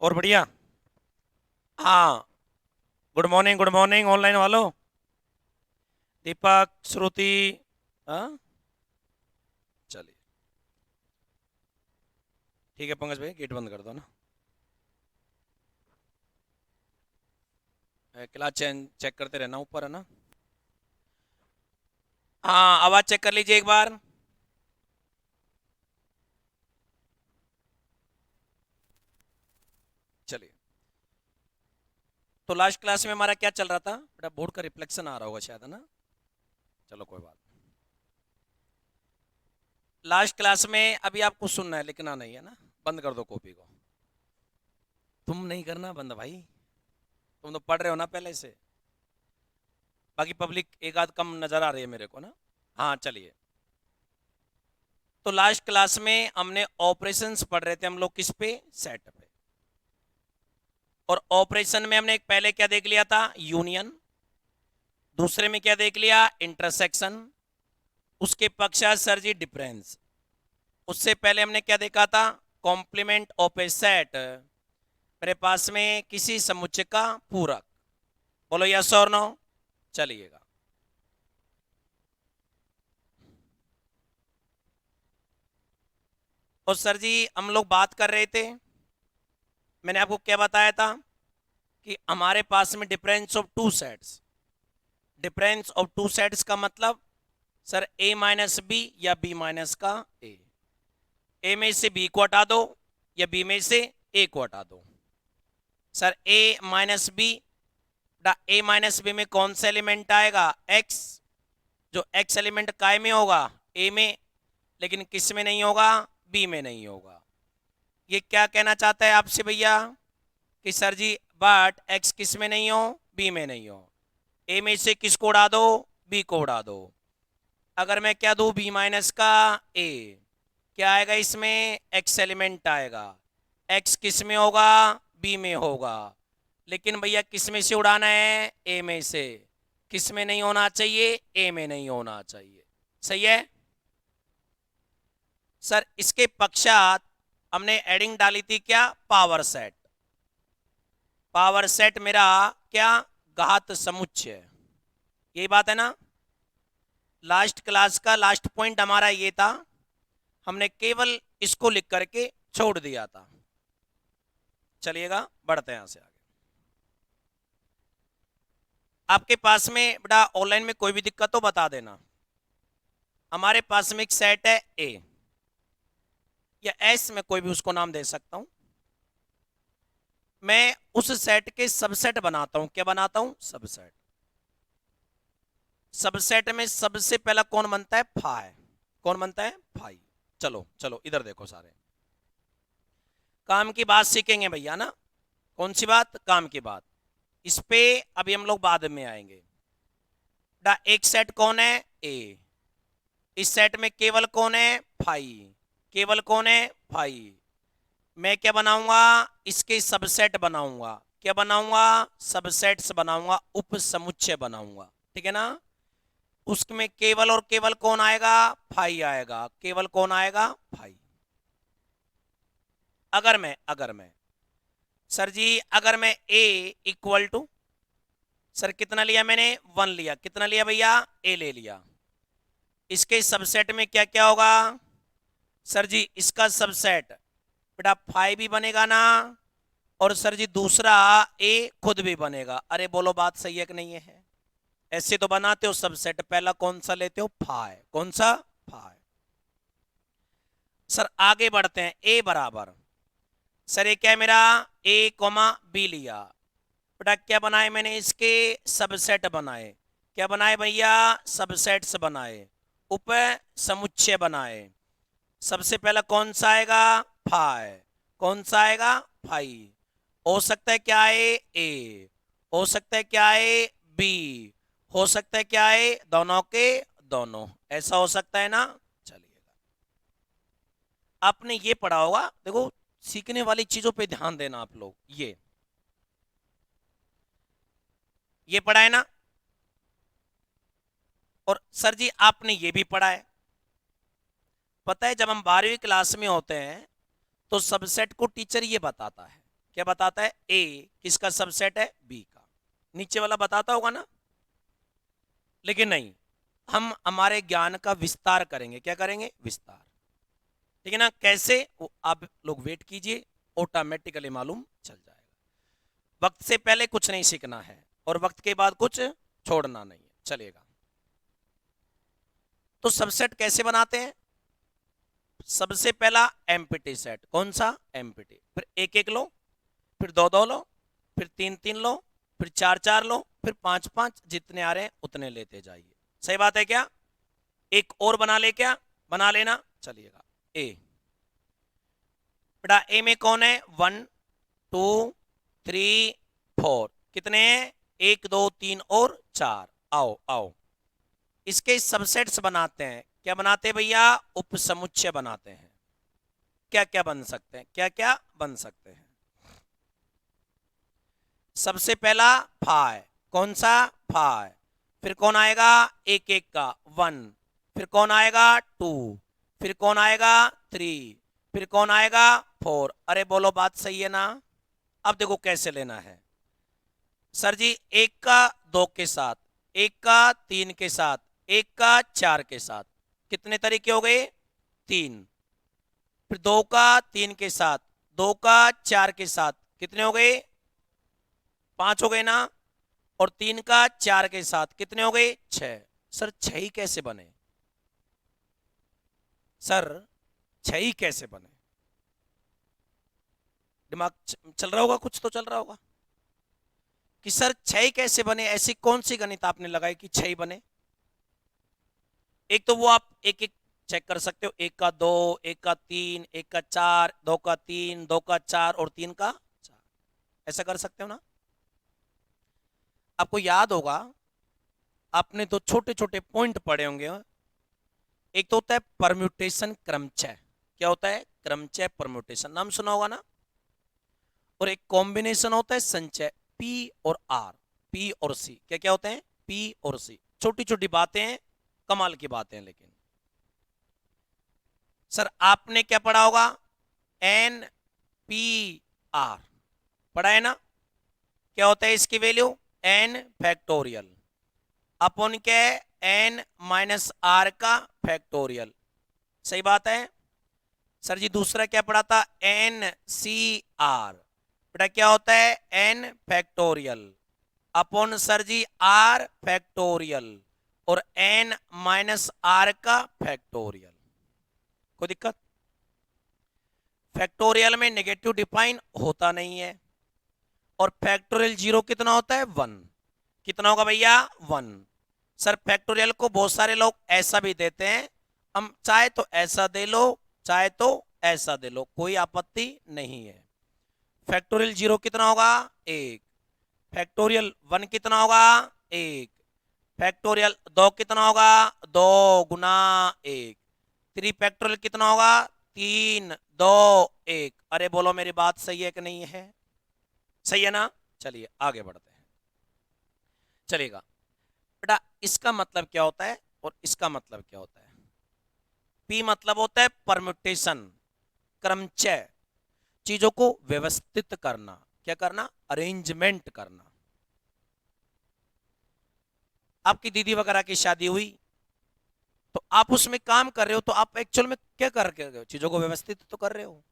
और बढ़िया। हाँ, गुड मॉर्निंग ऑनलाइन वालों। दीपक, श्रुति। हाँ, चलिए। ठीक है पंकज भाई, गेट बंद कर दो ना। क्लास चेक करते रहना, ऊपर है ना। हाँ, आवाज चेक कर लीजिए एक बार। चलिए। तो लास्ट क्लास में हमारा क्या चल रहा था बेटा? बोर्ड का रिफ्लेक्शन आ रहा होगा शायद, है ना। चलो कोई बात। लास्ट क्लास में अभी आपको सुनना है, लिखना नहीं है ना। बंद कर दो कॉपी को। तुम नहीं करना बंद भाई। तुम तो पढ़ रहे हो ना पहले से। बाकी पब्लिक एक आध कम नजर आ रही है मेरे को ना। हाँ चलिए। तो लास्ट क्लास में हमने ऑपरेशंस पढ़ रहे थे हम लोग, किस पे? सेट पे। और ऑपरेशन में हमने एक पहले क्या देख लिया था? यूनियन। दूसरे में क्या देख लिया? इंटरसेक्शन। उसके पश्चात सर जी डिफरेंस। उससे पहले हमने क्या देखा था? कॉम्प्लीमेंट ऑफ ए सेट मेरे पास में किसी समुच्चय का पूरक। बोलो यस और नो। चलिएगा। और सर जी हम लोग बात कर रहे थे, मैंने आपको क्या बताया था कि हमारे पास में difference of two sets. Difference of two sets का मतलब सर a माइनस बी या b माइनस का a में से b को हटा दो या b में से a को हटा दो। Sir a minus b, a minus b में कौन सा एलिमेंट आएगा? x। जो x एलिमेंट काय में होगा? a में। लेकिन किस में नहीं होगा? b में नहीं होगा। ये क्या कहना चाहता है आपसे भैया कि सर जी बट x किस में नहीं हो? b में नहीं हो। a में से किसको उड़ा दो? b को उड़ा दो। अगर मैं क्या दूं b माइनस का a, क्या आएगा इसमें? x एलिमेंट आएगा। x किस में होगा? b में होगा। लेकिन भैया किस में से उड़ाना है? a में से। किस में नहीं होना चाहिए? a में नहीं होना चाहिए। सही है सर। इसके पश्चात हमने एडिंग डाली थी क्या? Power set. पावर सेट मेरा क्या? घात समुच्चय। यही बात है ना। लास्ट क्लास का लास्ट पॉइंट हमारा ये था, हमने केवल इसको लिख करके छोड़ दिया था। चलिएगा बढ़ते हैं यहां से आगे। आपके पास में बेटा ऑनलाइन में कोई भी दिक्कत हो बता देना। हमारे पास में एक सेट है ए या एस, में कोई भी उसको नाम दे सकता हूं। मैं उस सेट के सबसेट बनाता हूं। क्या बनाता हूं? सबसेट। सबसेट में सबसे पहला कौन बनता है? फाई। कौन बनता है? फाई। चलो चलो इधर देखो सारे। काम की बात सीखेंगे भैया ना। कौन सी बात? काम की बात। इस पे अभी हम लोग बाद में आएंगे। एक सेट कौन है? ए। इस सेट में केवल कौन है? फाई। केवल कौन है? फाई। मैं क्या बनाऊंगा? इसके सबसेट बनाऊंगा। क्या बनाऊंगा? सबसेट्स बनाऊंगा, उप समुच्चय बनाऊंगा। ठीक है ना। उसमें केवल और केवल कौन आएगा? फाई आएगा। केवल कौन आएगा? फाई। अगर मैं सर जी अगर मैं a इक्वल टू, सर कितना लिया मैंने? 1 लिया। कितना लिया भैया? a ले लिया। इसके सबसेट में क्या क्या होगा? सर जी इसका सबसेट बेटा 5 भी बनेगा ना, और सर जी दूसरा a खुद भी बनेगा। अरे बोलो बात सही है कि नहीं है? ऐसे तो बनाते हो सबसेट, पहला कौन सा लेते हो? फाइ। कौन सा? फाइ। सर आगे बढ़ते हैं। a बराबर, सर ये क्या है मेरा? a कॉमा बी लिया। बेटा क्या बनाए मैंने? इसके सबसेट बनाए। क्या बनाए भैया? सबसेट्स बनाए, उप समुच्चय बनाए। सबसे पहला कौन सा आएगा? फाइ। कौन सा आएगा? फाई। हो सकता है क्या है? ए। हो सकता है क्या है? बी। हो सकता है क्या है? दोनों के दोनों। ऐसा हो सकता है ना। चलिएगा, आपने ये पढ़ा होगा। देखो, सीखने वाली चीजों पे ध्यान देना आप लोग। ये पढ़ा है ना। और सर जी आपने ये भी पढ़ा है। पता है जब हम 12वीं क्लास में होते हैं तो सबसेट को टीचर ये बताता है क्या बताता है? ए किसका सबसेट है? बी का। नीचे वाला बताता होगा ना, लेकिन नहीं, हम हमारे ज्ञान का विस्तार करेंगे। क्या करेंगे? विस्तार। ठीक है ना? कैसे? वो आप लोग वेट कीजिए, ऑटोमेटिकली मालूम चल जाएगा। वक्त से पहले कुछ नहीं सीखना है और वक्त के बाद कुछ छोड़ना नहीं है, चलेगा। तो सबसेट कैसे बनाते हैं? सबसे पहला एम्प्टी सेट। कौन सा? एम्प्टी। फिर एक एक लो, फिर दो दो लो, फिर तीन तीन लो, फिर चार चार लो, फिर पांच पांच, जितने आ रहे हैं उतने लेते जाइए। सही बात है क्या? एक और बना ले, क्या बना लेना? चलिएगा। ए, बेटा ए में कौन है? 1 2 3 4, कितने हैं? 1 2 3 और 4। आओ आओ, इसके सबसेट्स बनाते हैं। क्या बनाते हैं भैया? उपसमुच्चय बनाते हैं। क्या क्या बन सकते हैं? क्या क्या बन सकते हैं? सबसे पहला फाइ। कौन सा? फाइ। फिर कौन आएगा? एक एक का 1। फिर कौन आएगा? 2। फिर कौन आएगा? 3। फिर कौन आएगा? 4। अरे बोलो, बात सही है ना? अब देखो कैसे लेना है। सर जी, एक का 2 के साथ, एक का 3 के साथ, एक का 4 के साथ, कितने तरीके हो गए? 3। फिर 2 का 3 के साथ, 2 का 4 के साथ, कितने हो गए? 5 हो गए ना? और 3 का 4 के साथ कितने हो गए? 6। सर 6 ही कैसे बने? सर 6 ही कैसे बने? दिमाग चल रहा होगा, कुछ तो चल रहा होगा कि सर 6 ही कैसे बने। ऐसी कौन सी गणित आपने लगाई कि 6 ही बने? एक तो वो आप एक एक चेक कर सकते हो। एक का 2, एक का 3, एक का 4, 2 का 3, 2 का 4 और 3 का 4, ऐसा कर सकते हो ना? आपको याद होगा, आपने तो छोटे छोटे पॉइंट पढ़े होंगे। एक तो होता है परम्यूटेशन, क्रमचय। क्या होता है? क्रमचय, परम्यूटेशन, नाम सुना होगा ना? और एक कॉम्बिनेशन होता है संचय, पी और आर, पी और सी। क्या क्या होते हैं? पी और सी। छोटी छोटी बातें हैं, कमाल की बातें हैं। लेकिन सर आपने क्या पढ़ा होगा? एन पी आर पढ़ा है ना? क्या होता है इसकी वैल्यू? एन फैक्टोरियल अपॉन क्या है? एन माइनस आर का फैक्टोरियल। सही बात है। सर जी दूसरा क्या पढ़ा था? N C r. बेटा क्या होता है? N factorial upon sir ji r factorial और एन माइनस आर का फैक्टोरियल। कोई दिक्कत? फैक्टोरियल में नेगेटिव डिफाइन होता नहीं है। और फैक्टोरियल जीरो कितना होता है? 1। कितना होगा भैया? 1। सर फैक्टोरियल को बहुत सारे लोग ऐसा भी देते हैं, हम चाहे तो ऐसा दे लो, चाहे तो ऐसा दे लो, कोई आपत्ति नहीं है। फैक्टोरियल जीरो कितना होगा? 1। फैक्टोरियल 1 कितना होगा? 1। फैक्टोरियल 2 कितना होगा? 2 गुना 1। 3 फैक्टोरियल कितना होगा? 3 2 1। अरे बोलो मेरी बात सही है कि नहीं है? सही है ना? चलिए आगे बढ़ते हैं। चलिएगा बेटा, इसका मतलब क्या होता है और इसका मतलब क्या होता है? पी मतलब होता है परम्यूटेशन, क्रमचय, चीजों को व्यवस्थित करना। क्या करना? अरेंजमेंट करना। आपकी दीदी वगैरह की शादी हुई तो आप उसमें काम कर रहे हो, तो आप एक्चुअल में क्या कर रहे हो? चीजों को व्यवस्थित तो कर रहे हो,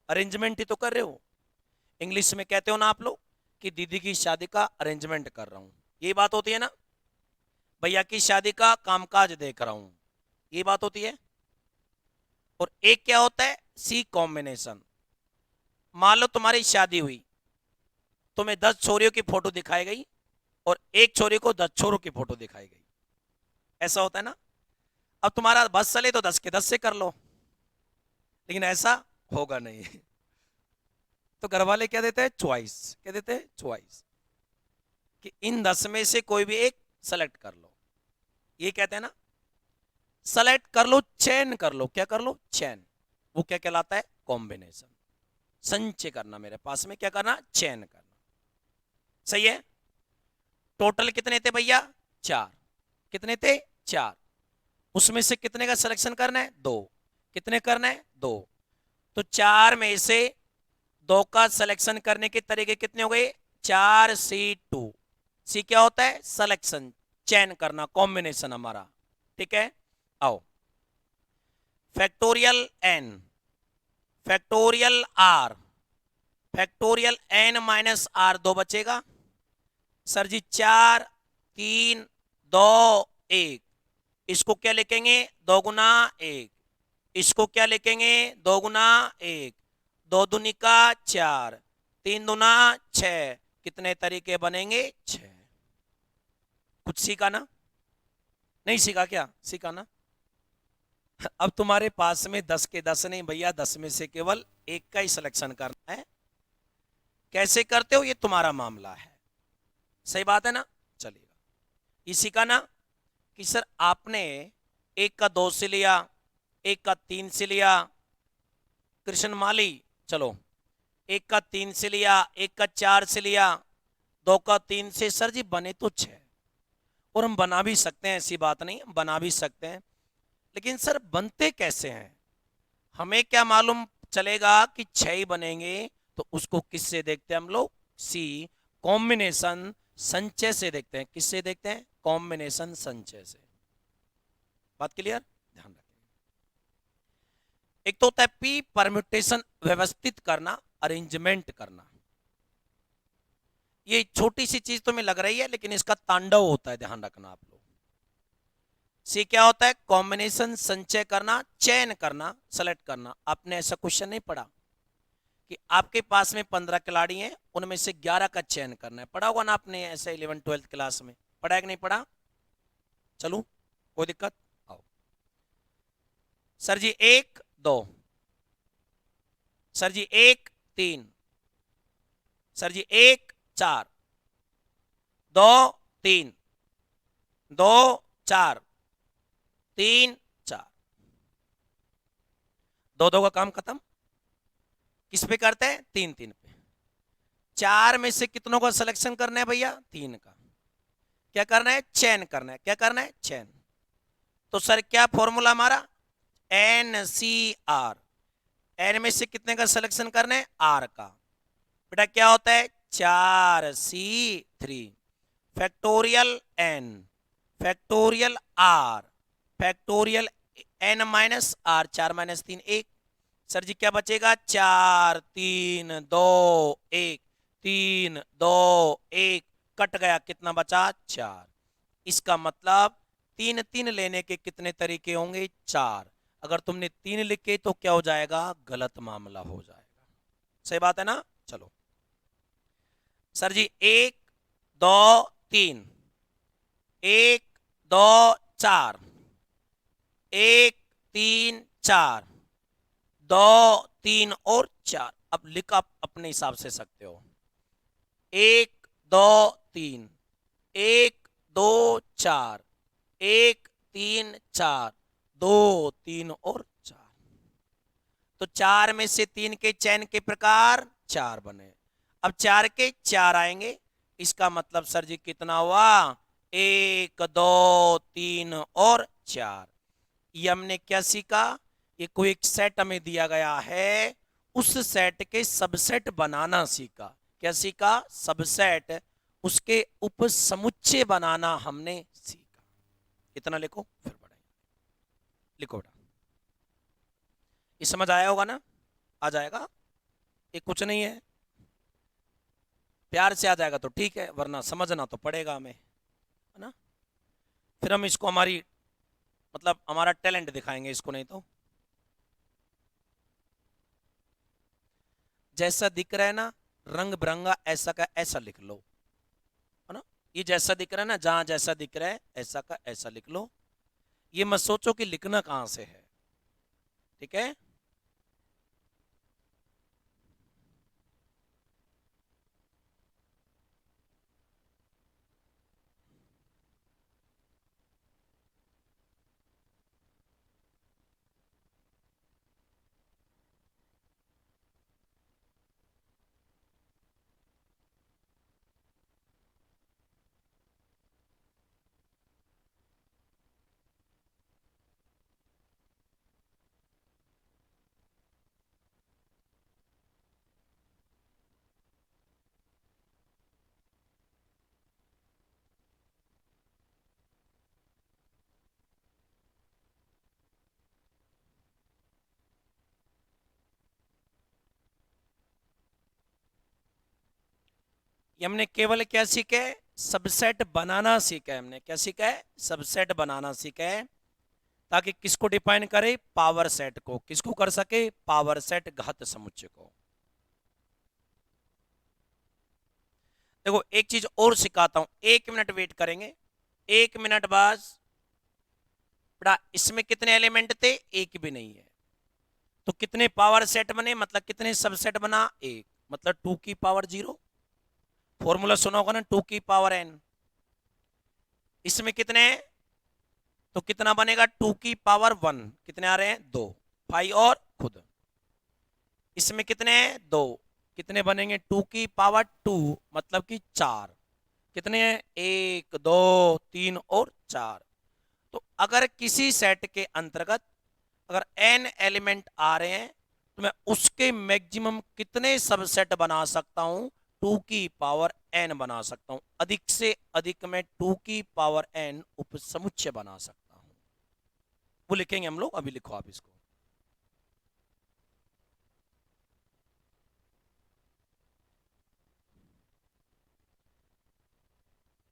अरेंजमेंट ही तो कर रहे हो। इंग्लिश में कहते हो ना आप लोग कि दीदी की शादी का अरेंजमेंट कर रहा हूं, यही बात होती है ना? भैया की शादी का कामकाज देख रहा हूं, ये बात होती है। और एक क्या होता है? सी कॉम्बिनेशन। मान लो तुम्हारी शादी हुई, तुम्हें 10 छोरियों की फोटो दिखाई गई और एक छोरी को 10 छोरों की फोटो दिखाई गई, ऐसा होता है ना? अब तुम्हारा बस चले तो 10 के 10 से कर लो, लेकिन ऐसा होगा नहीं। तो घर वाले क्या देते हैं? चॉइस। क्या देते हैं? चॉइस, कि इन 10 में से कोई भी एक सेलेक्ट कर लो, ये कहते हैं ना? सेलेक्ट कर लो, चयन कर लो। क्या कर लो? चयन। वो क्या कहलाता है? कॉम्बिनेशन। संचय करना, मेरे पास में क्या करना? चयन करना। सही है। टोटल कितने थे भैया? 4। कितने थे? 4। उसमें से कितने का सिलेक्शन करना है? 2। कितने करना है? 2। तो 4 में से दो का सिलेक्शन करने के तरीके कितने हो गए? 4C2। सी क्या होता है? सिलेक्शन, चयन करना, कॉम्बिनेशन हमारा। ठीक है, आओ। Factorial n, factorial r, factorial n minus r, दो बचेगा सर जी। 4, 3, 2, 1। इसको क्या लिखेंगे? दो गुना एक। इसको क्या लिखेंगे? दो गुना एक। दो दूनी का 4, 3 दूना 6। कितने तरीके बनेंगे? 6। कुछ सीखा ना? नहीं सीखा क्या? सीखा ना? अब तुम्हारे पास में 10 के 10 नहीं भैया, 10 में से केवल एक का ही सिलेक्शन करना है। कैसे करते हो ये तुम्हारा मामला है। सही बात है ना? चलिएगा, ये सीखा ना कि सर आपने एक का 2 से लिया, एक का 3 से लिया। कृष्ण माली, चलो, एक का 3 से लिया, एक का 4 से लिया, दो का 3 से। सर जी बने तो 6, और हम बना भी सकते हैं, ऐसी बात नहीं, बना भी सकते हैं। लेकिन सर बनते कैसे हैं? हमें क्या मालूम चलेगा कि 6 ही बनेंगे? तो उसको किससे देखते हैं हम लोग? सी, कॉम्बिनेशन संचय से देखते हैं। किससे देखते हैं? कॉम्बिनेशन संचय से। बात क्लियर? ध्यान रखें। एक तो होता है पी, परम्यूटेशन, व्यवस्थित करना, अरेंजमेंट करना। ये छोटी सी चीज तुम्हें लग रही है, लेकिन इसका तांडव होता है, ध्यान रखना आप लोग। सी क्या होता है? कॉम्बिनेशन, संचय करना, चयन करना, सेलेक्ट करना। आपने ऐसा क्वेश्चन नहीं पढ़ा कि आपके पास में 15 खिलाड़ी हैं, उनमें से 11 का चयन करना है? पढ़ा होगा ना आपने ऐसे 11th 12th क्लास में? पढ़ा है कि नहीं पढ़ा? चलू, कोई दिक्कत? आओ सर जी। 1, 2, सर जी 1, 3, सर जी 1, 4, 2, 3, 2, 4, 3, 4। दो दो का काम खत्म। किस पे करते हैं? 3, 3 पे। 4 में से कितनों का सिलेक्शन करना है भैया? 3 का। क्या करना है? चयन करना है। क्या करना है? चयन। तो सर क्या फॉर्मूला हमारा? NCR। एन में से कितने का सिलेक्शन करना है? आर का। बेटा क्या होता है? 4C3 factorial n, factorial r, factorial n minus r. 4 - 3 1। Sir ji क्या बचेगा? 4, 3, 2, 1। 3, 2, 1 कट गया। कितना बचा? 4। इसका मतलब 3, 3 लेने के कितने तरीके होंगे? 4। अगर तुमने 3 लिखे तो क्या हो जाएगा? गलत मामला हो जाएगा। सही बात है ना? चलो सर जी 1, 2, 3, 1, 2, 4, 1, 3, 4, 2, 3 और 4। अब लिख आप अपने हिसाब से सकते हो। 1, 2, 3, 1, 2, 4, 1, 3, 4, 2, 3 और 4। तो 4 में से 3 के चयन के प्रकार 4 बने। अब 4 के 4 आएंगे। इसका मतलब सर जी कितना हुआ? 1, 2, 3 और 4। ये हमने क्या सीखा? ये कोई एक सेट हमें दिया गया है, उस सेट के सबसेट बनाना सीखा। क्या सीखा? सबसेट, उसके उपसमुच्चय बनाना हमने सीखा। इतना लिखो, फिर बढ़ाएंगे। लिखो बेटा, ये समझ आया होगा ना? आ जाएगा, ये कुछ नहीं है। प्यार से आ जाएगा तो ठीक है, वरना समझना तो पड़ेगा हमें, है ना? फिर हम इसको हमारी, मतलब हमारा टैलेंट दिखाएंगे इसको, नहीं तो। जैसा दिख रहा है ना, रंग बिरंगा, ऐसा का ऐसा लिख लो, है ना? ये जैसा दिख रहा है ना, जहां जैसा दिख रहा है ऐसा का ऐसा लिख लो। ये मत सोचो कि लिखना कहां से है। ठीक है? ये हमने केवल क्या सीखा है, सबसेट बनाना सीखा है। हमने क्या सीखा है, सबसेट बनाना सीखा है, ताकि किसको डिफाइन करे, पावर सेट को। किसको कर सके, पावर सेट घात समुच्चय को। देखो एक चीज और सिखाता हूं, 1 मिनट वेट करेंगे, 1 मिनट बाद। बड़ा इसमें कितने एलिमेंट थे, एक भी नहीं है, तो कितने पावर सेट बने, मतलब कितने सबसेट बना, एक, मतलब 2 की पावर 0। फॉर्मूला सुना होगा ना, 2 की पावर n। इसमें कितने हैं, तो कितना बनेगा, 2 की पावर 1। कितने आ रहे हैं, 2, भाई और खुद। इसमें कितने हैं, 2, कितने बनेंगे, 2 की पावर 2, मतलब कि 4। कितने हैं, 1 2 3 और 4। तो अगर किसी सेट के अंतर्गत अगर n एलिमेंट आ रहे हैं, तो मैं उसके मैक्सिमम कितने सबसेट बना सकता हूं, 2 की पावर n बना सकता हूं। अधिक से अधिक मैं 2 की पावर n उपसमुच्चय बना सकता हूं। वो लिखेंगे हम लोग, अभी लिखो आप इसको।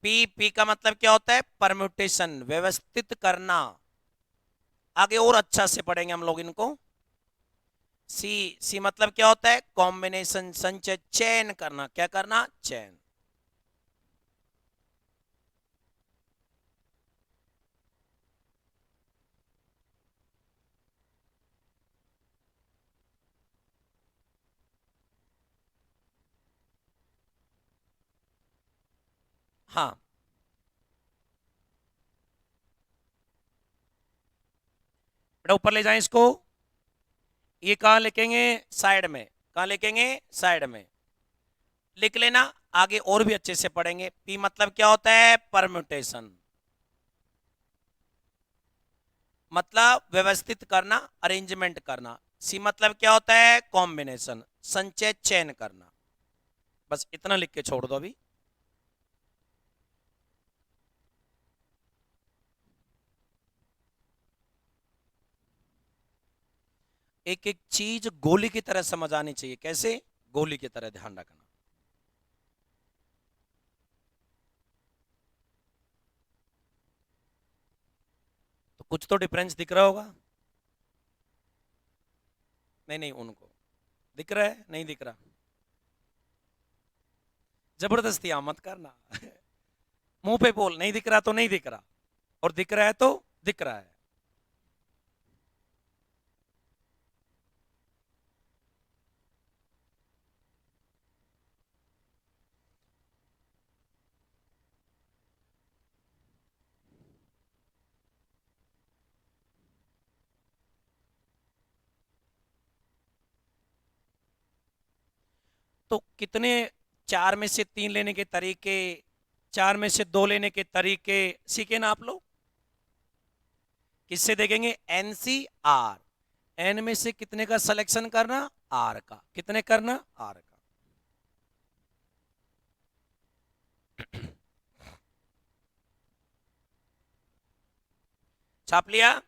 पी का मतलब क्या होता है, परम्यूटेशन, व्यवस्थित करना। आगे और अच्छा से पढ़ेंगे हम लोग इनको। सी मतलब क्या होता है, कॉम्बिनेशन, संचय, चयन करना। क्या करना, चयन। हाँ, बेटा ऊपर ले जाएं इसको। ये कहाँ लिखेंगे, साइड में। कहाँ लिखेंगे, साइड में लिख लेना। आगे और भी अच्छे से पढ़ेंगे। पी मतलब क्या होता है, परम्यूटेशन, मतलब व्यवस्थित करना, अरेंजमेंट करना। सी मतलब क्या होता है, कॉम्बिनेशन, संचय, चयन करना। बस इतना लिख के छोड़ दो अभी। एक एक चीज गोली की तरह समझ आनी चाहिए। कैसे, गोली की तरह, ध्यान रखना। तो कुछ तो डिफरेंस दिख रहा होगा। नहीं नहीं, उनको दिख रहा है, नहीं दिख रहा, जबरदस्ती मत करना। मुंह पे बोल, नहीं दिख रहा तो नहीं दिख रहा, और दिख रहा है तो दिख रहा है। तो कितने, 4 में से 3 लेने के तरीके, 4 में से 2 लेने के तरीके सीखे ना आप लोग। किससे देखेंगे, NCR। एन में से कितने का सिलेक्शन करना, आर का। कितने करना, आर का। छाप लिया।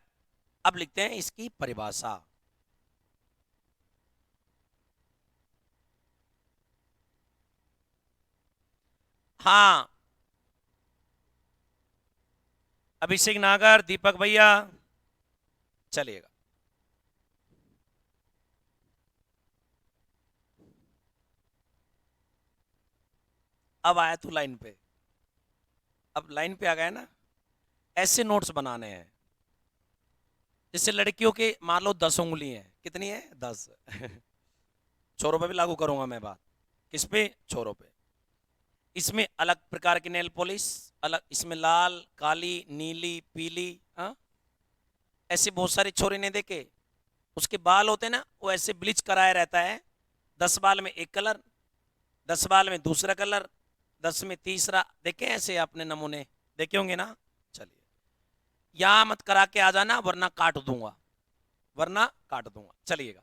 अब लिखते हैं इसकी परिभाषा। हाँ, अभिषेक नागर, दीपक भैया, चलिएगा। अब आया तू लाइन पे, अब लाइन पे आ गया ना। ऐसे नोट्स बनाने हैं जैसे लड़कियों के मान लो 10 उंगली है, कितनी है, 10। छोरों पे भी लागू करूंगा मैं बात। किस पे, छोरों पे। इसमें अलग प्रकार की नेल पॉलिश, अलग, इसमें लाल, काली, नीली, पीली, हाँ, ऐसे बहुत सारे छोरे ने देखे। उसके बाल होते हैं ना, वो ऐसे ब्लीच कराया रहता है। 10 बाल में एक कलर, 10 बाल में दूसरा कलर, 10 में तीसरा। देखे ऐसे आपने नमूने देखे होंगे ना। चलिए, यहां मत करा के आ जाना, वरना काट दूंगा, वरना काट दूंगा। चलिएगा,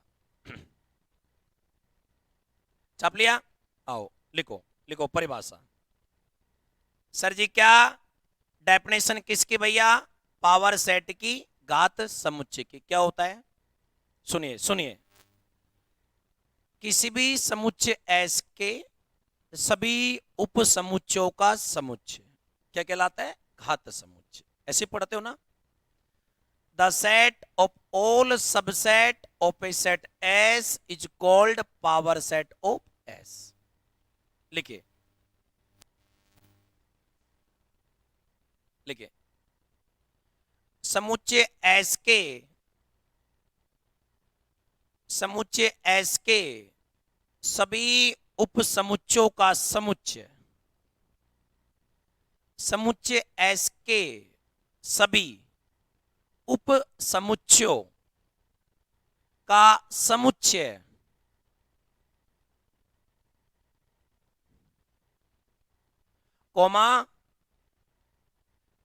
छाप लिया। आओ लिखो, लिखो परिभाषा। सर जी क्या डेफिनेशन किसकी भैया, पावर सेट की घात समुच्चय की। क्या होता है, सुनिए सुनिए, किसी भी समुच्चय एस के सभी उपसमुच्चयों का समुच्चय क्या कहलाता है? घात समुच्चय। ऐसे पढ़ते हो ना? The set of all subset of A set S is called power set of S. लिखिए लिखिए, समुच्चय एस के, समुच्चय एस के सभी उपसमुच्चयों का समुच्चय, समुच्चय एस के सभी उपसमुच्चयों का समुच्चय कोमा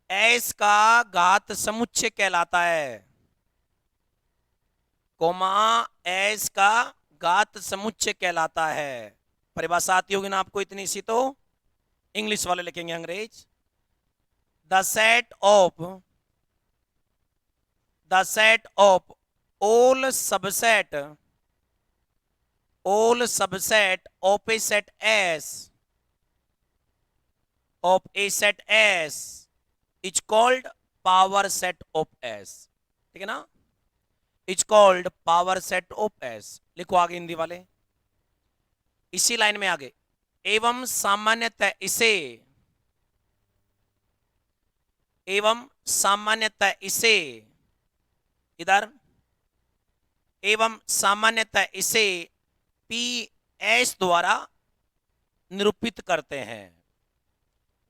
एस का घात समुच्चय कहलाता है, कोमा एस का घात समुच्चय कहलाता है। परिभाषा आती होगी ना आपको इतनी सी, तो इंग्लिश वाले लिखेंगे अंग्रेज। The set of, the set of all subset, all subset of A set S, of A set S is called power set of S. ठीक है ना? Is called power set of S. लिखो आगे हिंदी वाले, इसी लाइन में आगे, एवं सामान्यतः इसे, एवं सामान्यतः इसे, इधर, एवं सामान्यतः इसे पी एस द्वारा निरूपित करते हैं,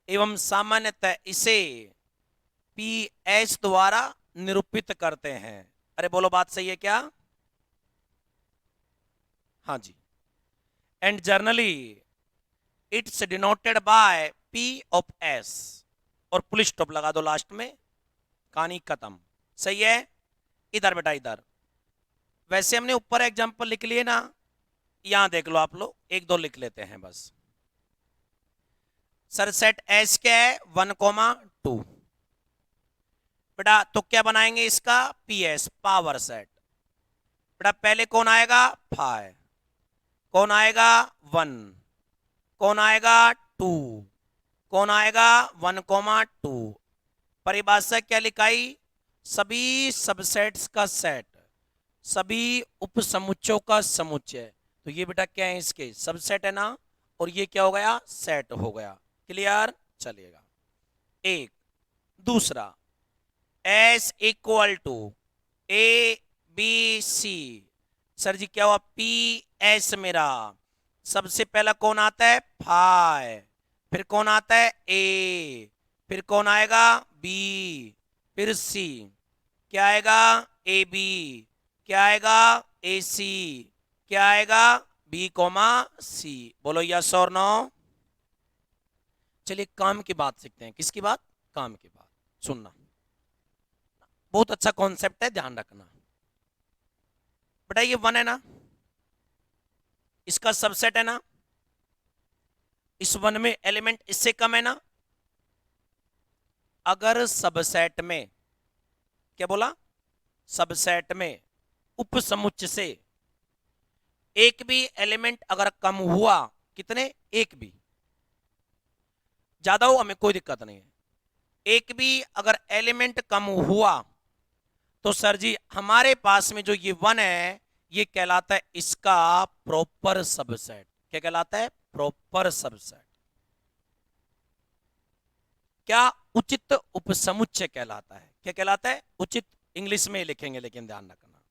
एवं सामान्यतः इसे पी एच द्वारा निरूपित करते हैं। अरे बोलो बात सही है क्या? हाँ जी। And generally it's denoted by P of S, और पुलिस स्टॉप लगा दो लास्ट में, कहानी खत्म। सही है? इधर बेटा इधर, वैसे हमने ऊपर एग्जांपल लिख लिए ना, यहां देख लो आप लोग, एक दो लिख लेते हैं बस। सर सेट एस क्या है? 1,2। बेटा तो क्या बनाएंगे इसका? P S, power set. बेटा पहले कौन आएगा? 5, कौन आएगा? 1, कौन आएगा? 2, कौन आएगा? 1,2। परिभाषा क्या लिखाई? सभी सबसेट्स का सेट, सभी उपसमुच्चयों का समुच्चय। तो ये बेटा क्या है? इसके सबसेट है ना, और ये क्या हो गया? सेट हो गया। क्लियर? चलिएगा। एक दूसरा, S equal to A B C. Sir ji क्या हुआ? पी एस मेरा सबसे पहला कौन आता है? 5, फिर कौन आता है? ए, फिर कौन आएगा? बी, फिर सी। क्या आएगा? A B. क्या आएगा? A C. क्या आएगा? B comma C. बोलो यस और नो। चलिए काम की बात सीखते हैं। किसकी बात? काम की बात। सुनना, बहुत अच्छा कॉन्सेप्ट है, ध्यान रखना। बेटा ये 1 है ना, इसका सबसेट है ना, इस 1 में एलिमेंट इससे कम है ना। अगर सबसेट में, क्या बोला? सबसेट में उपसमुच्चय से एक भी एलिमेंट अगर कम हुआ, कितने? एक भी, ज्यादा हो हमें कोई दिक्कत नहीं है, एक भी अगर एलिमेंट कम हुआ तो सर जी हमारे पास में जो ये 1 है, ये कहलाता है इसका प्रॉपर सबसेट। क्या कहलाता है? Proper subset. क्या? उचित उपसमुच्चय कहलाता है। क्या कहलाता है? उचित। इंग्लिश में लिखेंगे लेकिन ध्यान रखना।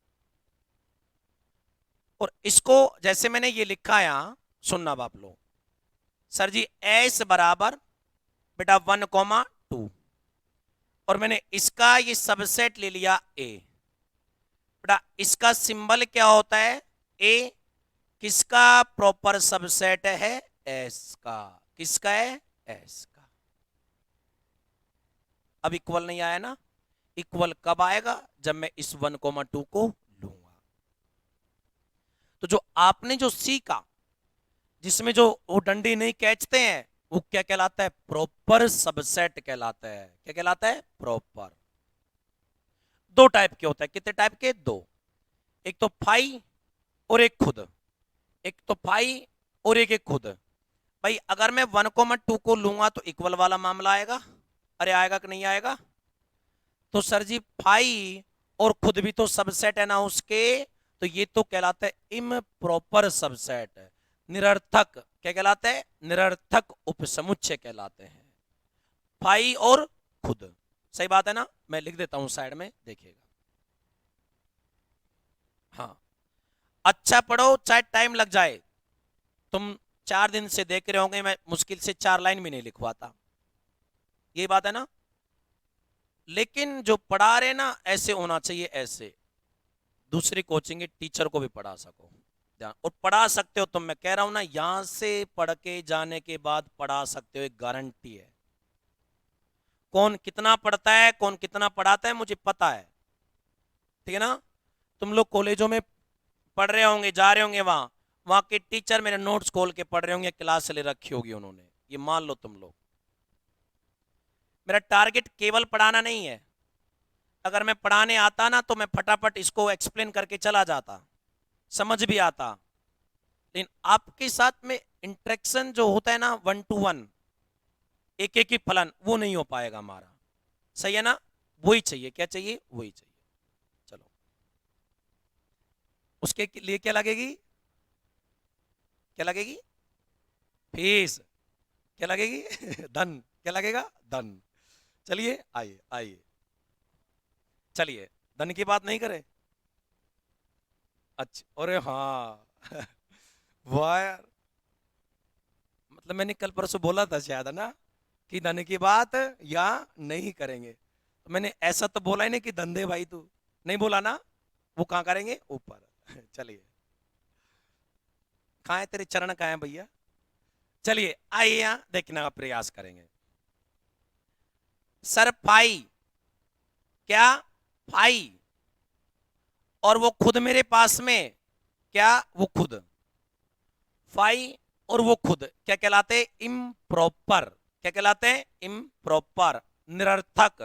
और इसको जैसे मैंने ये लिखा यहां, सुनना बाप लोग। सर जी एस बराबर बेटा 1,2, और मैंने इसका ये सबसेट ले लिया ए। बेटा इसका सिंबल क्या होता है? ए। किसका प्रॉपर सबसेट है? एस का। किसका है? एस का। अब इक्वल नहीं आया ना? इक्वल कब आएगा? जब मैं इस 1,2 को लूंगा। तो जो आपने जो सीखा, जिसमें जो वो डंडी नहीं खींचते हैं, वो क्या कहलाता है? प्रॉपर सबसेट कहलाता है। क्या कहलाता है? प्रॉपर। दो टाइप के होता है। कितने टाइप के? दो। एक तो फाई और एक खुद। एक तो फाई और एक खुद। भाई अगर मैं 1,2 को लूंगा तो इक्वल वाला मामला आएगा। अरे आएगा कि नहीं आएगा? तो सर जी फाई और खुद भी तो सबसेट है ना उसके, तो ये तो कहलाता है इम्प्रॉपर सबसेट। निरर्थक क्या कहलाता है? निरर्थक उपसमुच्चय कहलाते हैं फाई और खुद। सही बात है ना? मैं लिख देता हूं साइड में, देखिएगा। हाँ, अच्छा पढ़ो चाहे टाइम लग जाए। तुम 4 दिन से देख रहे होंगे मैं मुश्किल से 4 लाइन भी नहीं लिखवाता, ये बात है ना? लेकिन जो पढ़ा रहे ना ऐसे होना चाहिए, ऐसे दूसरी कोचिंग के टीचर को भी पढ़ा सको। ध्यान, और पढ़ा सकते हो तुम, मैं कह रहा हूं ना, यहां से पढ़ के जाने के बाद पढ़ा सकते हो, एक गारंटी है। कौन कितना पढ़ता है, कौन कितना पढ़ाता है, मुझे पता है, ठीक है ना? तुम लोग कॉलेजों में पढ़ रहे होंगे, जा रहे होंगे, वहां वहां के टीचर मेरे नोट्स खोल के पढ़ रहे होंगे, क्लास ले रखी होगी उन्होंने, ये मान लो तुम लोग। मेरा टारगेट केवल पढ़ाना नहीं है। अगर मैं पढ़ाने आता ना तो मैं फटाफट इसको एक्सप्लेन करके चला जाता, समझ भी आता। लेकिन आपके साथ में इंटरेक्शन जो होता है ना, 1 to 1, एक एक ही फलन, वो नहीं हो पाएगा हमारा। सही है ना? वही चाहिए, क्या चाहिए? वही चाहिए। चलो, उसके लिए क्या लगेगी? क्या लगेगी? फीस। क्या लगेगी? धन। क्या लगेगा? धन। चलिए आइए आइए, चलिए धन की बात नहीं करें। अच्छा, अरे हाँ। वाह यार, मतलब मैंने कल परसों बोला था शायद, है ना, कि धन की बात या नहीं करेंगे। तो मैंने ऐसा तो बोला ही नहीं कि धंधे भाई तू, नहीं बोला ना। वो कहाँ करेंगे? ऊपर। चलिए, कहाँ है तेरे चरण, कहाँ है भैया? चलिए आइए यहाँ देखने का प्रयास करेंगे। सर फाई, क्या फाई, और वो खुद मेरे पास में, क्या वो खुद फाई और वो खुद क्या कहलाते हैं? इम्प्रॉपर। क्या कहलाते हैं? इम्प्रॉपर, निरर्थक।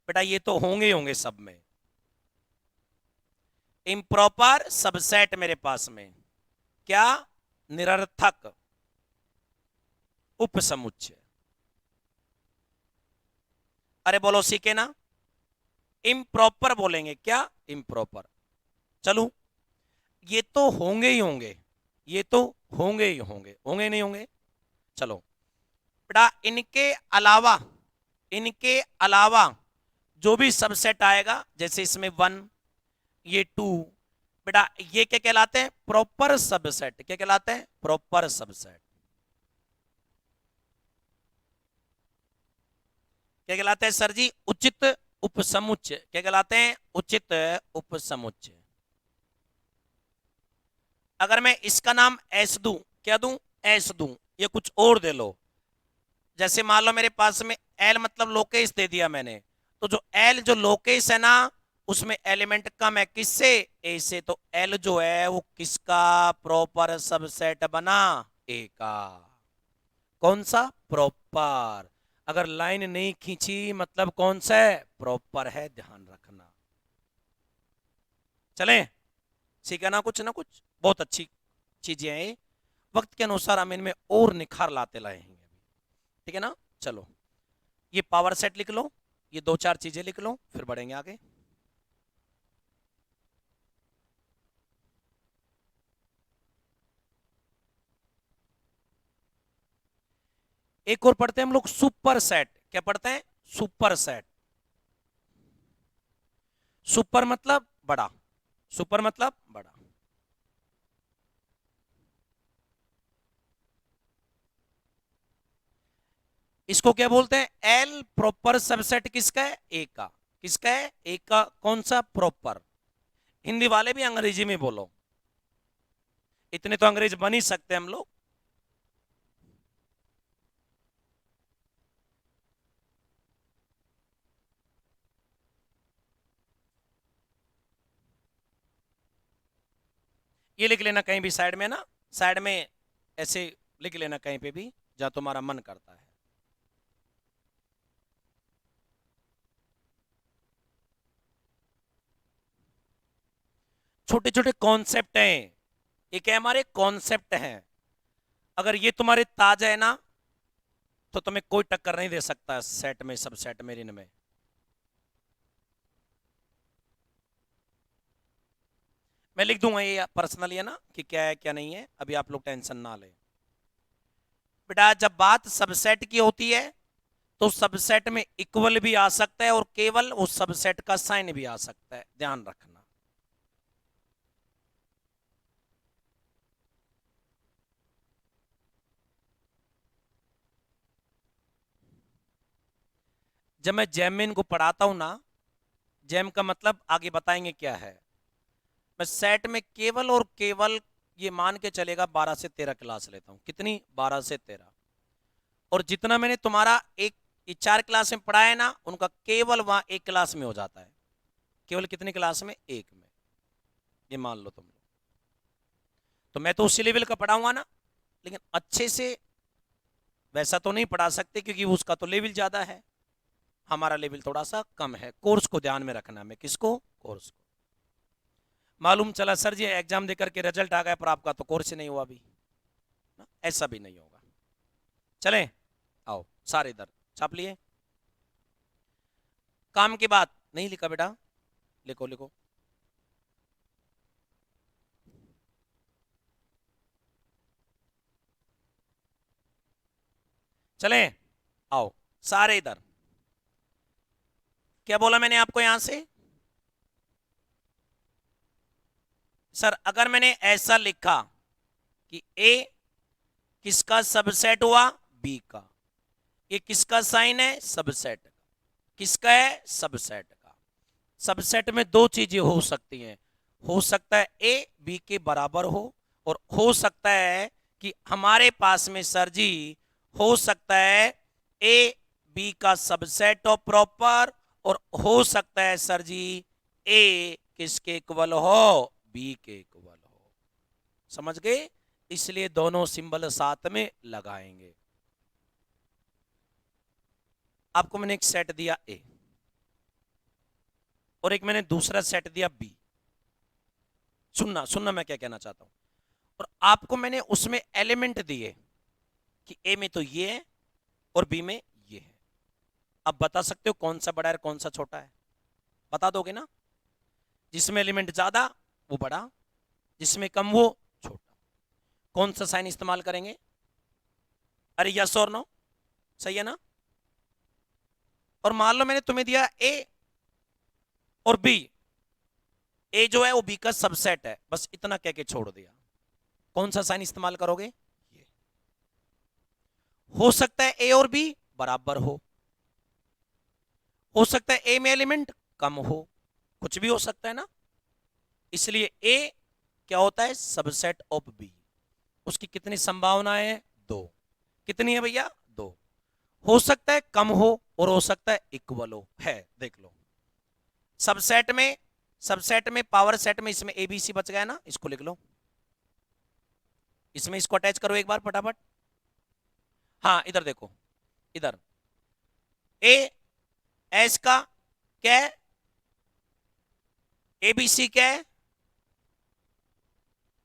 बेटा ये तो होंगे ही होंगे सब में। इम्प्रॉपर सबसेट मेरे पास में, क्या? निरर्थक उपसमुच्चय। अरे बोलो सीखे ना, इम्प्रॉपर बोलेंगे, क्या? इम्प्रॉपर। चलो, ये तो होंगे ही होंगे, ये तो होंगे ही होंगे, होंगे नहीं होंगे? चलो बेटा, इनके अलावा, इनके अलावा जो भी सबसेट आएगा, जैसे इसमें 1, ये 2, बेटा ये क्या कहलाते हैं? Proper subset. क्या कहलाते हैं? Proper subset. क्या कहलाते हैं सर जी? उचित उपसमुच्चय। क्या कहलाते हैं? उचित उपसमुच्चय। अगर मैं इसका नाम एस दूं, क्या दूं? एस दूं, ये कुछ और दे लो। जैसे मान लो मेरे पास में एल मतलब लोकेश दे दिया मैंने, तो जो एल जो लोकेश है ना, उसमें एलिमेंट कम है, किससे? ए से। तो एल जो है वो किसका प्रॉपर सबसेट बना? ए का। कौन सा? प्रॉपर। अगर लाइन नहीं खींची मतलब कौन सा है? प्रॉपर है, ध्यान रखना। चलें, सीखा ना कुछ ना कुछ, बहुत अच्छी चीजें हैं ये। वक्त के अनुसार हम इनमें और निखार लाते रहेंगे, ठीक है ना? चलो, ये पावर सेट लिख लो, ये 2-4 चीजें लिख लो, फिर बढ़ेंगे आगे। एक और पढ़ते हैं हम लोग, सुपर सेट। क्या पढ़ते हैं? Super set. सुपर मतलब बड़ा, सुपर मतलब बड़ा। इसको क्या बोलते हैं? एल प्रॉपर सबसेट किसका है? ए का। किसका है? ए का। कौन सा? प्रॉपर। हिंदी वाले भी अंग्रेजी में बोलो, इतने तो अंग्रेज बन ही सकते हैं हम लोग। ये लिख लेना कहीं भी साइड में ना, साइड में ऐसे लिख लेना कहीं पे भी जहां तुम्हारा मन करता है। छोटे छोटे कॉन्सेप्ट हैं, ये क्या हमारे कॉन्सेप्ट हैं। अगर ये तुम्हारे ताज है ना तो तुम्हें कोई टक्कर नहीं दे सकता सेट में, सब सेट में, इनमें। मैं लिख दूंगा ये पर्सनली है ना कि क्या है क्या नहीं है, अभी आप लोग टेंशन ना लें। बेटा जब बात सबसेट की होती है तो सबसेट में इक्वल भी आ सकता है और केवल उस सबसेट का साइन भी आ सकता है, ध्यान रखना। जब मैं जैमिन को पढ़ाता हूं ना, जैम का मतलब आगे बताएंगे क्या है, मैं सेट में केवल और केवल ये मान के चलेगा 12 से 13 क्लास लेता हूं। कितनी? 12 से 13। और जितना मैंने तुम्हारा एक 4 क्लास में पढ़ा है ना, उनका केवल वहां एक क्लास में हो जाता है। केवल कितनी क्लास में? एक में। ये मान लो तुम लोग। तो मैं तो उसी लेवल का पढ़ाऊंगा ना, लेकिन अच्छे से वैसा तो नहीं पढ़ा सकते क्योंकि उसका तो लेवल ज्यादा है, हमारा लेवल थोड़ा सा कम है। कोर्स को ध्यान में रखना, मैं किसको? कोर्स को। मालूम चला सर जी एग्जाम देकर के रिजल्ट आ गया पर आपका तो कोर्स ही नहीं हुआ अभी ना, ऐसा भी नहीं होगा। चलें, आओ सारे इधर छाप लिए। काम की बात नहीं लिखा बेटा, लिखो लिखो। चलें, आओ सारे इधर। क्या बोला मैंने आपको यहां से? सर अगर मैंने ऐसा लिखा कि ए किसका सबसेट हुआ? बी का। ये किसका साइन है? सबसेट का। किसका है? सबसेट का। सबसेट में दो चीजें हो सकती हैं, हो सकता है ए बी के बराबर हो, और हो सकता है कि हमारे पास में सर जी हो सकता है ए बी का सबसेट ऑफ प्रॉपर, और हो सकता है सर जी ए किसके इक्वल हो? बी के इक्वल हो। समझ गए? इसलिए दोनों सिंबल साथ में लगाएंगे। आपको मैंने एक सेट दिया ए और एक मैंने दूसरा सेट दिया बी। सुनना सुनना मैं क्या कहना चाहता हूं। और आपको मैंने उसमें एलिमेंट दिए कि ए में तो ये है और बी में ये है। अब बता सकते हो कौन सा बड़ा है कौन सा छोटा है? बता दोगे ना? जिसमें एलिमेंट ज्यादा वो बड़ा, जिसमें कम वो छोटा। कौन सा साइन इस्तेमाल करेंगे? अरे यस और नो, सही है ना? और मान लो मैंने तुम्हें दिया ए और बी, ए जो है वो बी का सबसेट है, बस इतना कह के छोड़ दिया। कौन सा साइन इस्तेमाल करोगे? ये। हो सकता है ए और बी बराबर हो सकता है ए में एलिमेंट कम हो, कुछ भी हो सकता है ना। इसलिए ए क्या होता है? Subset of B. उसकी कितनी संभावनाएं हैं? दो। कितनी है भैया? दो। हो सकता है कम हो और हो सकता है इक्वल हो, है देख लो। सबसेट में पावर सेट में इसमें एबीसी बच गया ना, इसको लिख लो। इसमें इसको अटैच करो एक बार फटाफट। हाँ इधर देखो, इधर ए एस का क्या है? एबीसी क्या है?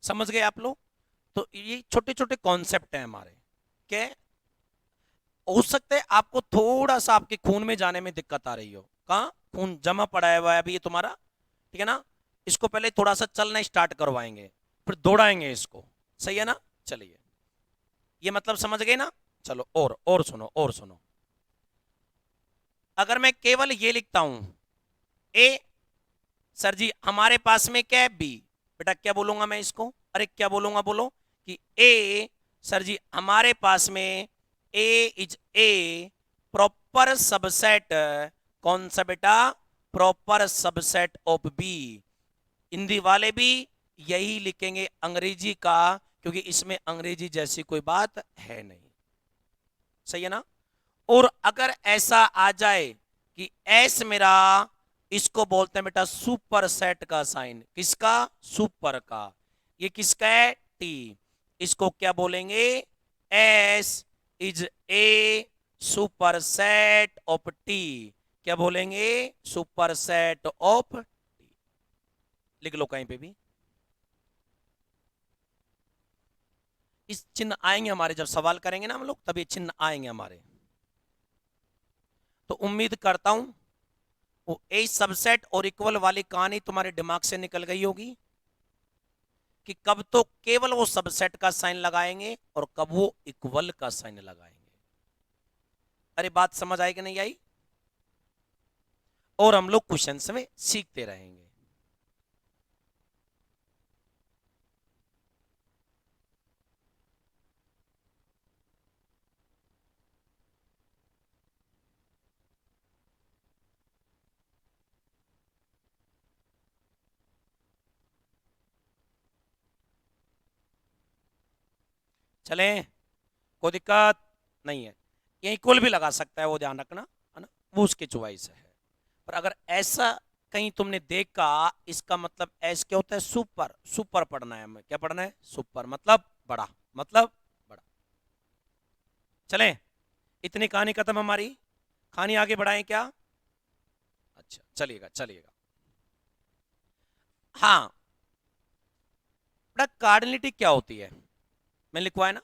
समझ गए आप लोग? तो ये छोटे छोटे कॉन्सेप्ट हैं हमारे। क्या है? हो सकता है आपको थोड़ा सा आपके खून में जाने में दिक्कत आ रही हो। कहाँ खून जमा पड़ा हुआ है अभी ये तुम्हारा, ठीक है ना? इसको पहले थोड़ा सा चलना स्टार्ट करवाएंगे, फिर दौड़ाएंगे इसको, सही है ना? चलिए, ये मतलब समझ गए ना? चलो और सुनो और सुनो। अगर मैं केवल ये लिखता हूं ए, सर जी हमारे पास में क्या है? बी। बेटा क्या बोलूंगा मैं इसको? अरे क्या बोलूंगा बोलो? कि ए, सर जी हमारे पास में A is a proper subset. कौन सा बेटा? Proper subset of B. Hindi वाले भी यही लिखेंगे अंग्रेजी का, क्योंकि इसमें अंग्रेजी जैसी कोई बात है नहीं, सही है ना? और अगर ऐसा आ जाए कि एस मेरा, इसको बोलते हैं बेटा सुपर सेट का साइन। किसका? सुपर का। ये किसका है? टी। इसको क्या बोलेंगे? S is a super set of T. क्या बोलेंगे? Super set of T. लिख लो कहीं पे भी। इस चिन्ह आएंगे हमारे, जब सवाल करेंगे ना हम लोग, तब ये चिन्ह आएंगे हमारे। तो उम्मीद करता हूं वो ए सबसेट और इक्वल वाली कहानी तुम्हारे दिमाग से निकल गई होगी कि कब तो केवल वो सबसेट का साइन लगाएंगे और कब वो इक्वल का साइन लगाएंगे। अरे बात समझ आई कि नहीं आई? और हम लोग क्वेश्चंस में सीखते रहेंगे। चलें, कोई दिक्कत नहीं है। ये इक्वल भी लगा सकता है, वो ध्यान रखना, है ना, वो उसकी चॉइस है। पर अगर ऐसा कहीं तुमने देखा, इसका मतलब एस क्या होता है? सुपर। सुपर पढ़ना है हमें। क्या पढ़ना है? सुपर मतलब बड़ा, मतलब बड़ा। चलें, इतनी कहानी खत्म हमारी। कहानी आगे बढ़ाएं क्या? अच्छा, चलिएगा चलिएगा। हाँ, बड़ा कार्डिनलिटी क्या होती है मैं लिखवाया ना।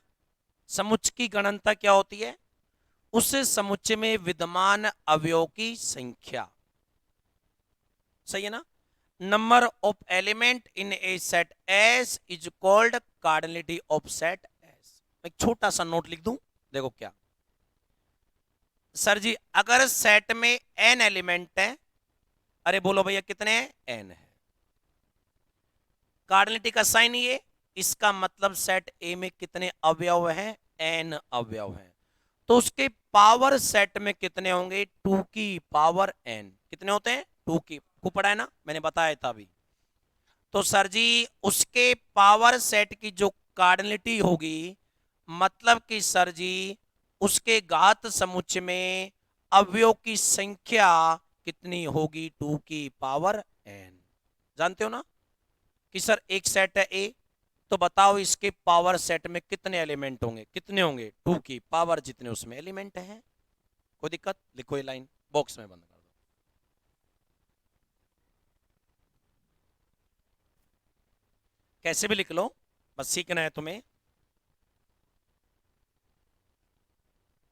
समुच्चय की गणनता क्या होती है? उस समुच्चय में विद्यमान अवयवों की संख्या। सही है ना? Number of element in A set S is called cardinality of set S. एक छोटा सा नोट लिख दूं, देखो क्या। सर जी, अगर सेट में एन एलिमेंट है, अरे बोलो भैया कितने हैं? एन है। कार्डिनलिटी का साइन ये, इसका मतलब सेट ए में कितने अवयव हैं? एन अवयव हैं। तो उसके पावर सेट में कितने होंगे? टू की पावर एन। कितने होते हैं? टू की। को पढ़ा है ना, मैंने बताया था अभी। तो सर जी, उसके पावर सेट की जो कार्डिनलिटी होगी, मतलब कि सर जी उसके घात समुच्चय में अवयव की संख्या कितनी होगी? टू की पावर एन। जानते हो ना कि सर एक सेट है ए, तो बताओ इसके पावर सेट में कितने एलिमेंट होंगे? कितने होंगे? टू की पावर जितने उसमें एलिमेंट हैं। कोई दिक्कत? लिखो ये लाइन, बॉक्स में बंद कर दो। कैसे भी लिख लो, बस सीखना है तुम्हें।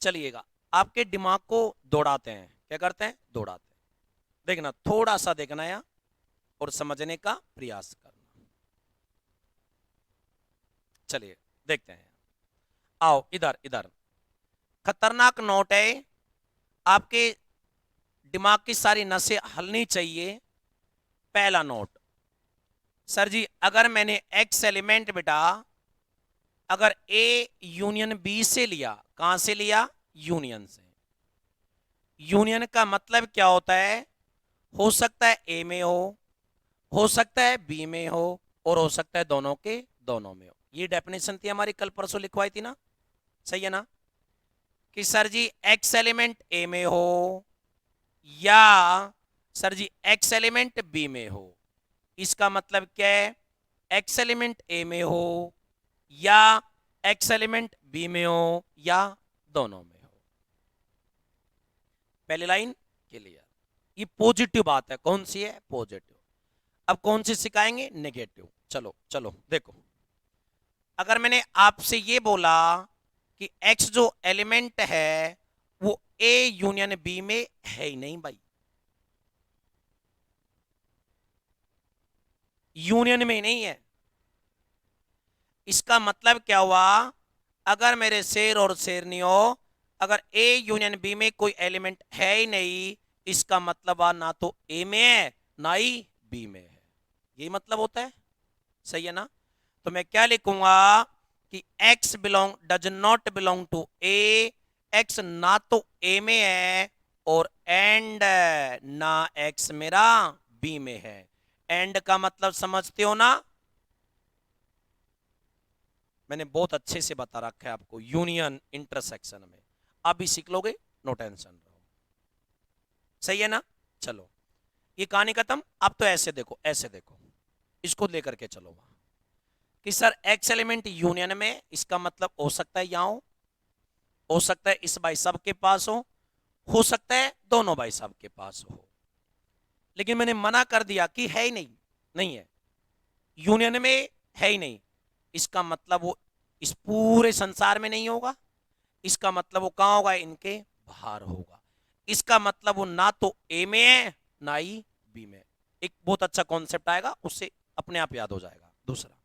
चलिएगा, आपके दिमाग को दौड़ाते हैं। क्या करते हैं? दौड़ाते हैं। देखना, थोड़ा सा देखना या और समझने का प्रयास करना। चलिए देखते हैं। आओ इधर इधर। खतरनाक नोट है, आपके दिमाग की सारी नसें हलनी चाहिए। पहला नोट, सर जी अगर मैंने एक्स एलिमेंट बेटा, अगर ए यूनियन बी से लिया, कहां से लिया? यूनियन से। यूनियन का मतलब क्या होता है? हो सकता है ए में हो सकता है बी में हो, और हो सकता है दोनों के दोनों में हो। ये डेफिनेशन थी हमारी, कल परसों लिखवाई थी ना। सही है ना? कि सर जी एक्स एलिमेंट ए में हो, या सर जी एक्स एलिमेंट बी में हो। इसका मतलब क्या है? एक्स एलिमेंट ए में हो, या एक्स एलिमेंट बी में हो, या दोनों में हो। पहली लाइन क्लियर। ये पॉजिटिव बात है। कौन सी है? पॉजिटिव। अब कौन सी सिखाएंगे? नेगेटिव। चलो चलो देखो, अगर मैंने आपसे ये बोला कि x जो एलिमेंट है वो a यूनियन b में है ही नहीं भाई, यूनियन में नहीं है, इसका मतलब क्या हुआ? अगर मेरे शेर और शेरनियों, अगर a यूनियन b में कोई एलिमेंट है ही नहीं, इसका मतलब ना तो a में है ना ही b में है। यही मतलब होता है। सही है ना? तो मैं क्या लिखूंगा कि x belong does not belong to A. x ना तो a में है और एंड ना x मेरा b में है। एंड का मतलब समझते हो ना? मैंने बहुत अच्छे से बता रखा है आपको, यूनियन इंटरसेक्शन में। आप भी सीख लोगे, नो टेंशन रहो। सही है ना? चलो, ये कहानी खत्म। अब तो ऐसे देखो, ऐसे देखो, इसको लेकर के चलो वहां कि सर एक्स एलिमेंट यूनियन में, इसका मतलब हो सकता है यहां हो सकता है इस भाई साहब के पास हो सकता है दोनों भाई साहब के पास हो। लेकिन मैंने मना कर दिया कि है ही नहीं, नहीं है, यूनियन में है ही नहीं। इसका मतलब वो इस पूरे संसार में नहीं होगा, इसका मतलब वो कहां होगा, इनके बाहर होगा। इसका मतलब वो ना तो ए में है ना ही बी में। एक बहुत अच्छा कॉन्सेप्ट आएगा, उससे अपने आप याद हो जाएगा। दूसरा,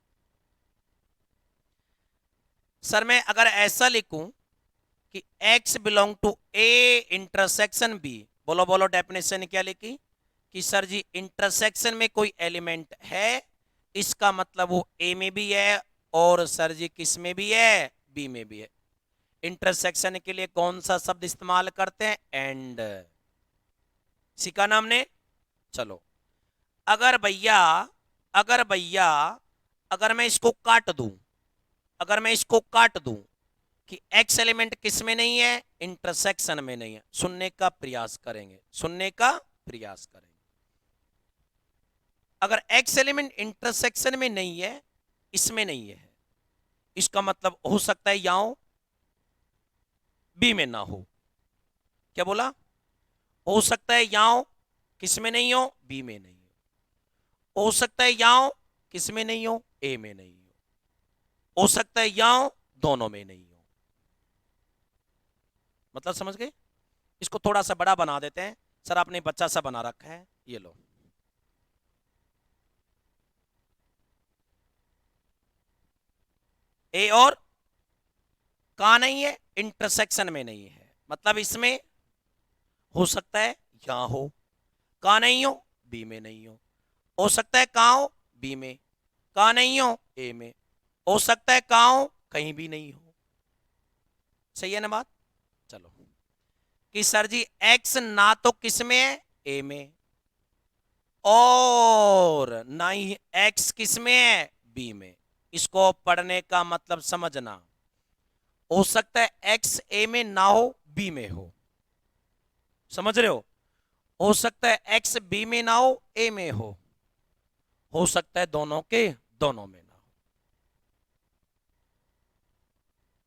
सर मैं अगर ऐसा लिखूं कि x belong to A intersection B, बोलो बोलो डेफिनेशन क्या लिखी, कि सर जी इंटरसेक्शन में कोई एलिमेंट है, इसका मतलब वो ए में भी है और सर जी किस में भी है, बी में भी है। इंटरसेक्शन के लिए कौन सा शब्द इस्तेमाल करते हैं, एंड। सीखा ना हमने। चलो, अगर भैया अगर भैया अगर मैं इसको काट दूं, अगर मैं इसको काट दूं कि एक्स एलिमेंट किस में नहीं है, इंटरसेक्शन में नहीं है, सुनने का प्रयास करेंगे, सुनने का प्रयास करेंगे। अगर एक्स एलिमेंट इंटरसेक्शन में नहीं है, इसमें नहीं है, इसका मतलब हो सकता है यहां बी में ना हो। क्या बोला, हो सकता है यहां किस में नहीं हो, बी में नहीं हो सकता है यहां किस में नहीं हो, ए में नहीं हो सकता है यहां दोनों में नहीं हो। मतलब समझ गए। इसको थोड़ा सा बड़ा बना देते हैं। सर आपने बच्चा सा बना रखा है, ये लो। ए और कहां नहीं है, इंटरसेक्शन में नहीं है, मतलब इसमें हो सकता है यहां हो, कहां नहीं हो, बी में नहीं हो सकता है कहां हो, बी में, कहां नहीं हो, ए में, हो सकता है कहां हो, कहीं भी नहीं हो। सही है ना बात। चलो, कि सर जी एक्स ना तो किस में है, ए में, और ना ही एक्स किस में है, बी में। इसको पढ़ने का मतलब समझना, हो सकता है एक्स ए में ना हो, बी में हो, समझ रहे हो सकता है एक्स बी में ना हो, ए में हो सकता है दोनों के दोनों में ना हो।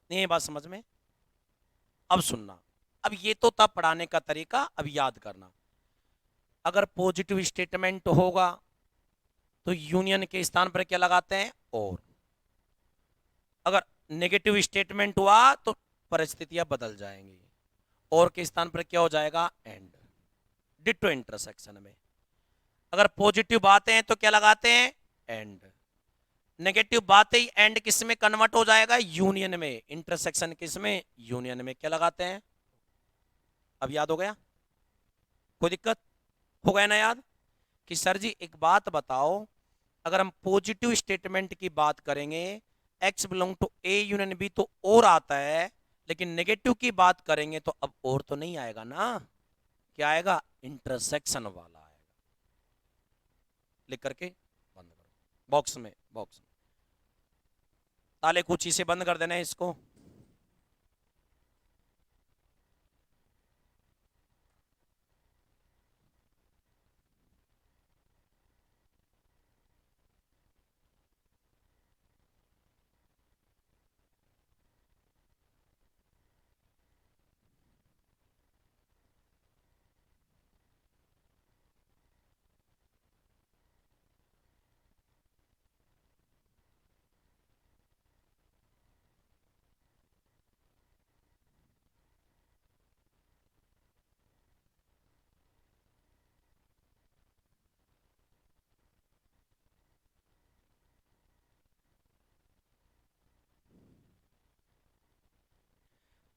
नहीं ये बात समझ में। अब सुनना, अब ये तो था पढ़ाने का तरीका, अब याद करना। अगर पॉजिटिव स्टेटमेंट होगा तो यूनियन के स्थान पर क्या लगाते हैं, और। अगर नेगेटिव स्टेटमेंट हुआ तो परिस्थितियां बदल जाएंगी, और के स्थान पर क्या हो जाएगा, एंड। डिटो इंटरसेक्शन में अगर पॉजिटिव बातें हैं तो क्या लगाते हैं, एंड। नेगेटिव बातें ही एंड किस में कन्वर्ट हो जाएगा, यूनियन में। इंटरसेक्शन किस में, यूनियन में। क्या लगाते हैं, अब याद हो गया, कोई दिक्कत हो गया ना याद। कि सर जी एक बात बताओ, अगर हम पॉजिटिव स्टेटमेंट की बात करेंगे, x belong to A union B तो और आता है, लेकिन नेगेटिव की बात करेंगे तो अब और तो नहीं आएगा ना, क्या आएगा, इंटरसेक्शन वाला आएगा। लिख करके बंद करो, बॉक्स में ताले कुची से बंद कर देना है इसको।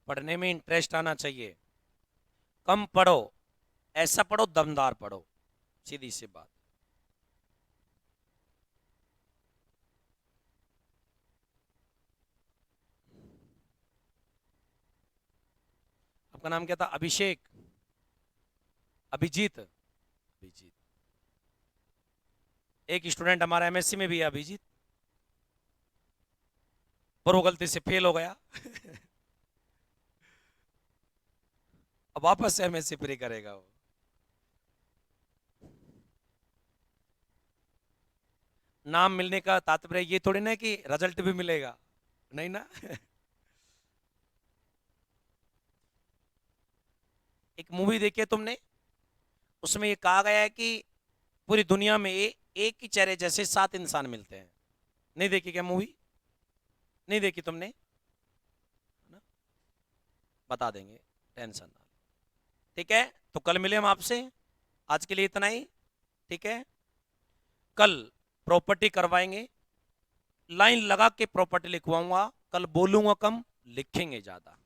पढ़ने में इंटरेस्ट आना चाहिए, कम पढ़ो, ऐसा पढ़ो दमदार पढ़ो, सीधी सी बात। आपका नाम क्या था, अभिषेक, अभिजीत, अभिजीत। एक स्टूडेंट हमारा एमएससी में भी है, अभिजीत, पर वो गलती से फेल हो गया अब वापस से एमएससी प्री करेगा वो। नाम मिलने का तात्पर्य ये थोड़ी ना कि रिजल्ट भी मिलेगा, नहीं ना एक मूवी देखी है तुमने, उसमें ये कहा गया है कि पूरी दुनिया में एक ही चेहरे जैसे 7 इंसान मिलते हैं। नहीं देखी क्या मूवी, नहीं देखी तुमने, है ना? बता देंगे, टेंशन ना। ठीक है, तो कल मिले हम आपसे, आज के लिए इतना ही। ठीक है, कल प्रॉपर्टी करवाएंगे, लाइन लगा के प्रॉपर्टी लिखवाऊंगा, कल बोलूंगा कम, लिखेंगे ज्यादा।